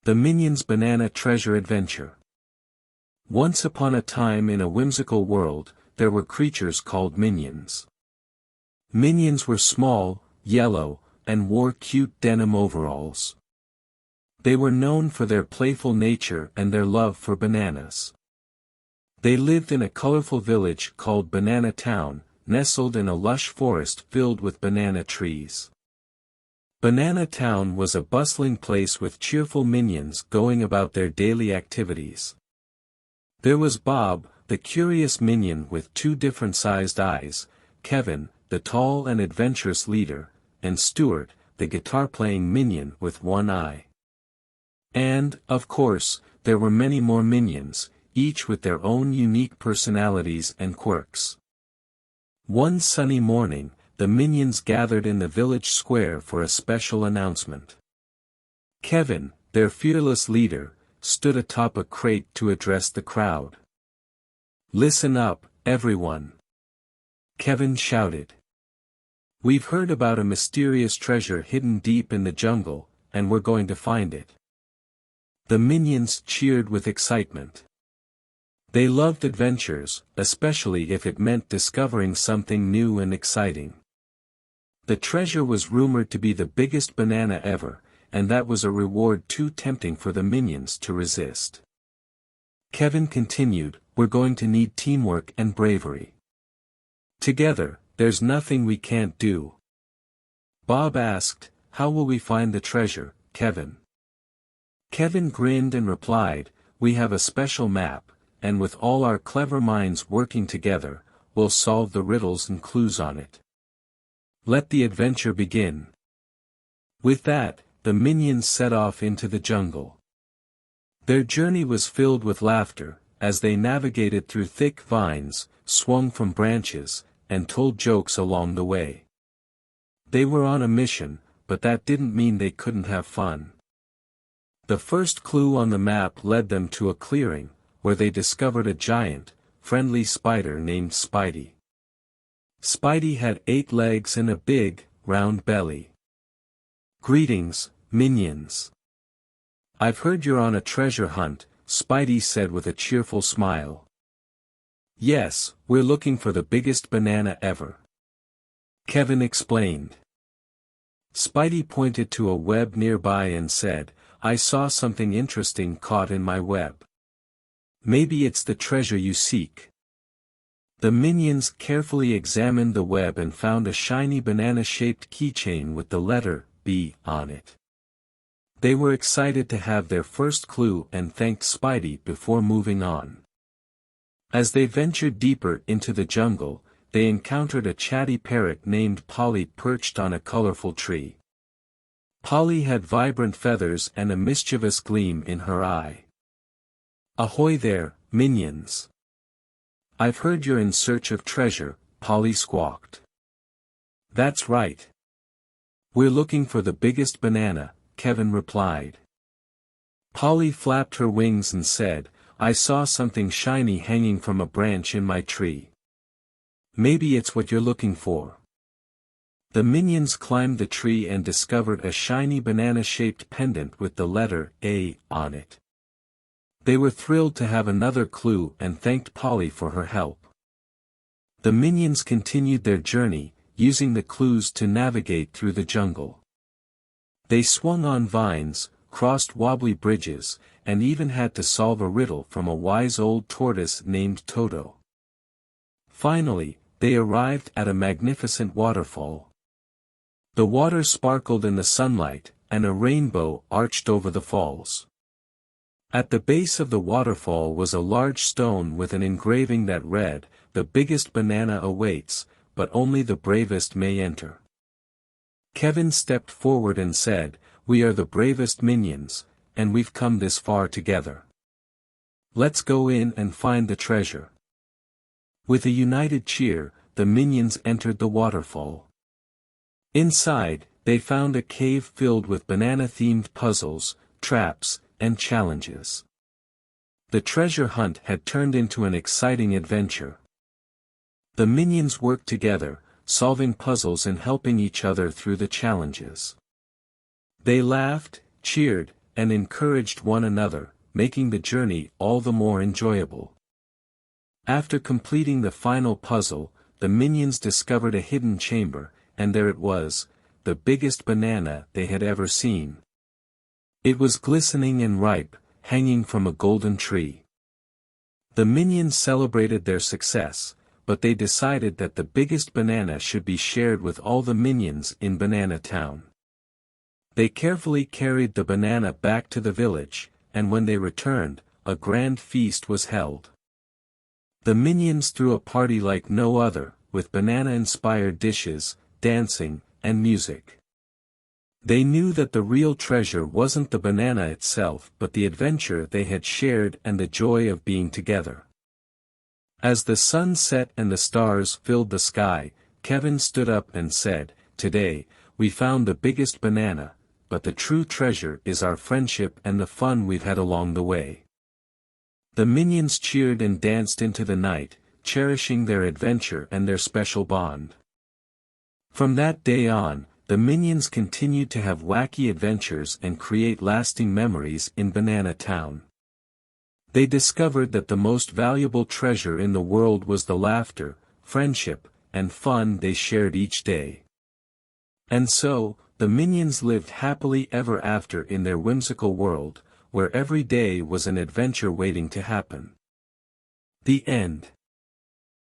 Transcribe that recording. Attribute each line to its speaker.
Speaker 1: The Minions' Banana Treasure Adventure. Once upon a time in a whimsical world, there were creatures called minions. Minions were small, yellow, and wore cute denim overalls. They were known for their playful nature and their love for bananas. They lived in a colorful village called Banana Town, nestled in a lush forest filled with banana trees. Banana Town was a bustling place with cheerful minions going about their daily activities. There was Bob, the curious minion with two different-sized eyes, Kevin, the tall and adventurous leader, and Stuart, the guitar-playing minion with one eye. And, of course, there were many more minions, each with their own unique personalities and quirks. One sunny morning, the minions gathered in the village square for a special announcement. Kevin, their fearless leader, stood atop a crate to address the crowd. "Listen up, everyone!" Kevin shouted. "We've heard about a mysterious treasure hidden deep in the jungle, and we're going to find it." The minions cheered with excitement. They loved adventures, especially if it meant discovering something new and exciting. The treasure was rumored to be the biggest banana ever, and that was a reward too tempting for the minions to resist. Kevin continued, "We're going to need teamwork and bravery. Together, there's nothing we can't do." Bob asked, "How will we find the treasure, Kevin?" Kevin grinned and replied, "We have a special map, and with all our clever minds working together, we'll solve the riddles and clues on it. Let the adventure begin." With that, the minions set off into the jungle. Their journey was filled with laughter, as they navigated through thick vines, swung from branches, and told jokes along the way. They were on a mission, but that didn't mean they couldn't have fun. The first clue on the map led them to a clearing, where they discovered a giant, friendly spider named Spidey. Spidey had 8 legs and a big, round belly. "Greetings, minions. I've heard you're on a treasure hunt," Spidey said with a cheerful smile. "Yes, we're looking for the biggest banana ever," Kevin explained. Spidey pointed to a web nearby and said, "I saw something interesting caught in my web. Maybe it's the treasure you seek." The minions carefully examined the web and found a shiny banana-shaped keychain with the letter B on it. They were excited to have their first clue and thanked Spidey before moving on. As they ventured deeper into the jungle, they encountered a chatty parrot named Polly perched on a colorful tree. Polly had vibrant feathers and a mischievous gleam in her eye. "Ahoy there, minions. I've heard you're in search of treasure," Polly squawked. "That's right. We're looking for the biggest banana," Kevin replied. Polly flapped her wings and said, "I saw something shiny hanging from a branch in my tree. Maybe it's what you're looking for." The minions climbed the tree and discovered a shiny banana-shaped pendant with the letter A on it. They were thrilled to have another clue and thanked Polly for her help. The minions continued their journey, using the clues to navigate through the jungle. They swung on vines, crossed wobbly bridges, and even had to solve a riddle from a wise old tortoise named Toto. Finally, they arrived at a magnificent waterfall. The water sparkled in the sunlight, and a rainbow arched over the falls. At the base of the waterfall was a large stone with an engraving that read, "The biggest banana awaits, but only the bravest may enter." Kevin stepped forward and said, "We are the bravest minions, and we've come this far together. Let's go in and find the treasure." With a united cheer, the minions entered the waterfall. Inside, they found a cave filled with banana-themed puzzles, traps, and challenges. The treasure hunt had turned into an exciting adventure. The minions worked together, solving puzzles and helping each other through the challenges. They laughed, cheered, and encouraged one another, making the journey all the more enjoyable. After completing the final puzzle, the minions discovered a hidden chamber, and there it was, the biggest banana they had ever seen. It was glistening and ripe, hanging from a golden tree. The minions celebrated their success, but they decided that the biggest banana should be shared with all the minions in Banana Town. They carefully carried the banana back to the village, and when they returned, a grand feast was held. The minions threw a party like no other, with banana-inspired dishes, dancing, and music. They knew that the real treasure wasn't the banana itself but the adventure they had shared and the joy of being together. As the sun set and the stars filled the sky, Kevin stood up and said, "Today, we found the biggest banana, but the true treasure is our friendship and the fun we've had along the way." The minions cheered and danced into the night, cherishing their adventure and their special bond. From that day on, the minions continued to have wacky adventures and create lasting memories in Banana Town. They discovered that the most valuable treasure in the world was the laughter, friendship, and fun they shared each day. And so, the minions lived happily ever after in their whimsical world, where every day was an adventure waiting to happen. The end.